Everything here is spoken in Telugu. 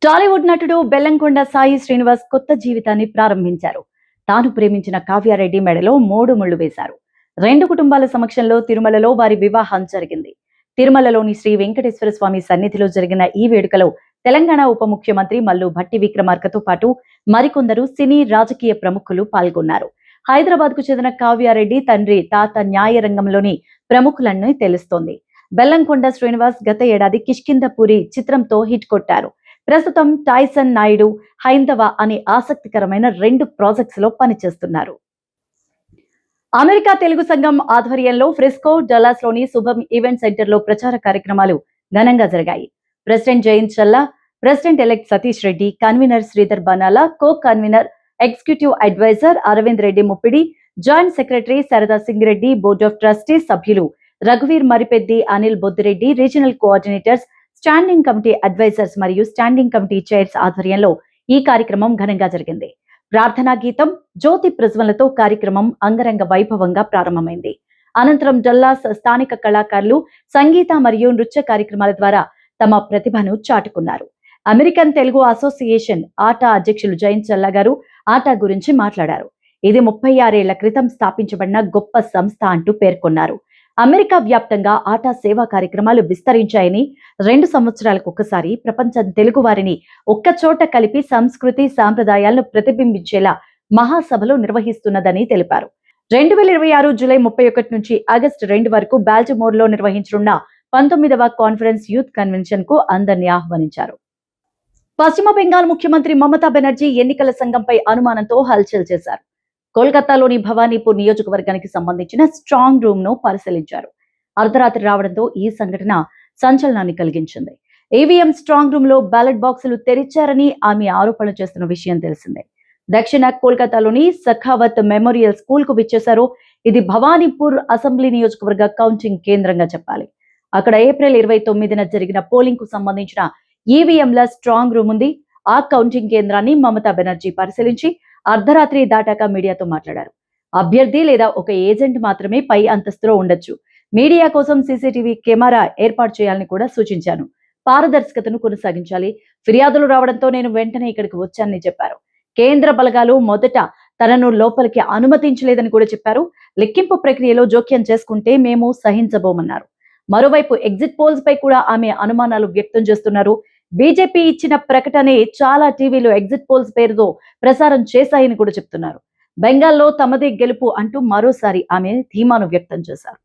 టాలీవుడ్ నటుడు బెల్లంకొండ సాయి శ్రీనివాస్ కొత్త జీవితాన్ని ప్రారంభించారు. తాను ప్రేమించిన కావ్యారెడ్డి మెడలో 3 ముళ్లు వేశారు. 2 కుటుంబాల సమక్షంలో తిరుమలలో వారి వివాహం జరిగింది. తిరుమలలోని శ్రీ వెంకటేశ్వర స్వామి సన్నిధిలో జరిగిన ఈ వేడుకలో తెలంగాణ ఉప ముఖ్యమంత్రి మల్లు భట్టి విక్రమార్కతో పాటు మరికొందరు సినీ రాజకీయ ప్రముఖులు పాల్గొన్నారు. హైదరాబాద్ కు చెందిన కావ్యారెడ్డి తండ్రి తాత న్యాయ రంగంలోని ప్రముఖులన్నీ తెలుస్తోంది. బెల్లంకొండ శ్రీనివాస్ గత ఏడాది కిష్కింధపురి చిత్రంతో హిట్ కొట్టారు. ప్రస్తుతం టైసన్ నాయుడు, హైందవ అనే ఆసక్తికరమైన 2 ప్రాజెక్ట్స్ లో పనిచేస్తున్నారు. అమెరికా తెలుగు సంఘం ఆధ్వర్యంలో ఫ్రిస్కో, డల్లాస్ లోని శుభం ఈవెంట్ సెంటర్ లో ప్రచార కార్యక్రమాలు ఘనంగా జరిగాయి. President Jayant Challa, president elect Satish Reddy, convener Sridhar Banala, co convener executive advisor Aravind Reddy Muppidi, joint secretary Sharada Singh Reddy, board of trustees సభ్యులు రఘువీర్ Maripeddi, Anil Boddireddy, regional coordinators, standing committee advisors మరియు స్టాండింగ్ కమిటీ చైర్స్ ఆధ్వర్యంలో ఈ కార్యక్రమం ఘనంగా జరిగింది. ప్రార్థనా గీతం, జ్యోతి ప్రజ్వలనతో కార్యక్రమం అంగరంగ వైభవంగా ప్రారంభమైంది. అనంతరం డల్లాస్ స్థానిక కళాకారులు సంగీత మరియు నృత్య కార్యక్రమాల ద్వారా తమ ప్రతిభను చాటుకున్నారు. అమెరికన్ తెలుగు అసోసియేషన్ ఆటా అధ్యక్షులు జయంత్ చల్లా గారు ఆటా గురించి మాట్లాడారు. ఇది 36 ఏళ్ల క్రితం స్థాపించబడిన గొప్ప సంస్థ అంటూ పేర్కొన్నారు. అమెరికా వ్యాప్తంగా ఆటా సేవా కార్యక్రమాలు విస్తరించాయని, 2 సంవత్సరాలకు ఒకసారి ప్రపంచం తెలుగు వారిని ఒక్కచోట కలిపి సంస్కృతి సాంప్రదాయాలను ప్రతిబింబించేలా మహాసభలు నిర్వహిస్తున్నదని తెలిపారు. 2026 జూలై 31 నుంచి ఆగస్టు 2 వరకు బాల్టిమోర్ లో నిర్వహించనున్న 19వ కాన్ఫరెన్స్ యూత్ కన్వెన్షన్ కు అందరినీ ఆహ్వానించారు. పశ్చిమ బెంగాల్ ముఖ్యమంత్రి మమతా బెనర్జీ ఎన్నికల సంఘంపై అనుమానంతో హల్చల్ చేశారు. కోల్కతాలోని భవానీపూర్ నియోజకవర్గానికి సంబంధించిన స్ట్రాంగ్ రూమ్ ను పరిశీలించారు. అర్ధరాత్రి రావడంతో ఈ సంఘటన సంచలనాన్ని కలిగించింది. ఈవీఎం స్ట్రాంగ్ రూమ్ లో బ్యాలెట్ బాక్సులు తెరిచారని ఆమె ఆరోపణలు చేస్తున్న విషయం తెలిసిందే. దక్షిణ కోల్కతాలోని సఖావత్ మెమోరియల్ స్కూల్ కు విచ్చేశారు. ఇది భవానీపూర్ అసెంబ్లీ నియోజకవర్గ కౌంటింగ్ కేంద్రంగా చెప్పాలి. అక్కడ ఏప్రిల్ 29న జరిగిన పోలింగ్ కు సంబంధించిన ఈవీఎంల స్ట్రాంగ్ రూమ్ ఉంది. ఆ కౌంటింగ్ కేంద్రాన్ని మమతా బెనర్జీ పరిశీలించి అర్ధరాత్రి దాటాక మీడియాతో మాట్లాడారు. అభ్యర్థి లేదా ఒక ఏజెంట్ మాత్రమే పై అంతస్తులో ఉండొచ్చు. మీడియా కోసం సీసీటీవీ కెమెరా ఏర్పాటు చేయాలని కూడా సూచించాను. పారదర్శకతను కొనసాగించాలి. ఫిర్యాదులు రావడంతో నేను వెంటనే ఇక్కడికి వచ్చానని చెప్పారు. కేంద్ర బలగాలు మొదట తనను లోపలికి అనుమతించలేదని కూడా చెప్పారు. లెక్కింపు ప్రక్రియలో జోక్యం చేసుకుంటే మేము సహించబోమన్నారు. మరోవైపు ఎగ్జిట్ పోల్స్ పై కూడా ఆమె అనుమానాలు వ్యక్తం చేస్తున్నారు. బీజేపీ ఇచ్చిన ప్రకటనే చాలా టీవీలు ఎగ్జిట్ పోల్స్ పేరుతో ప్రసారం చేశాయని కూడా చెప్తున్నారు. బెంగాల్లో తమదే గెలుపు అంటూ మరోసారి ఆమె ధీమాను వ్యక్తం చేశారు.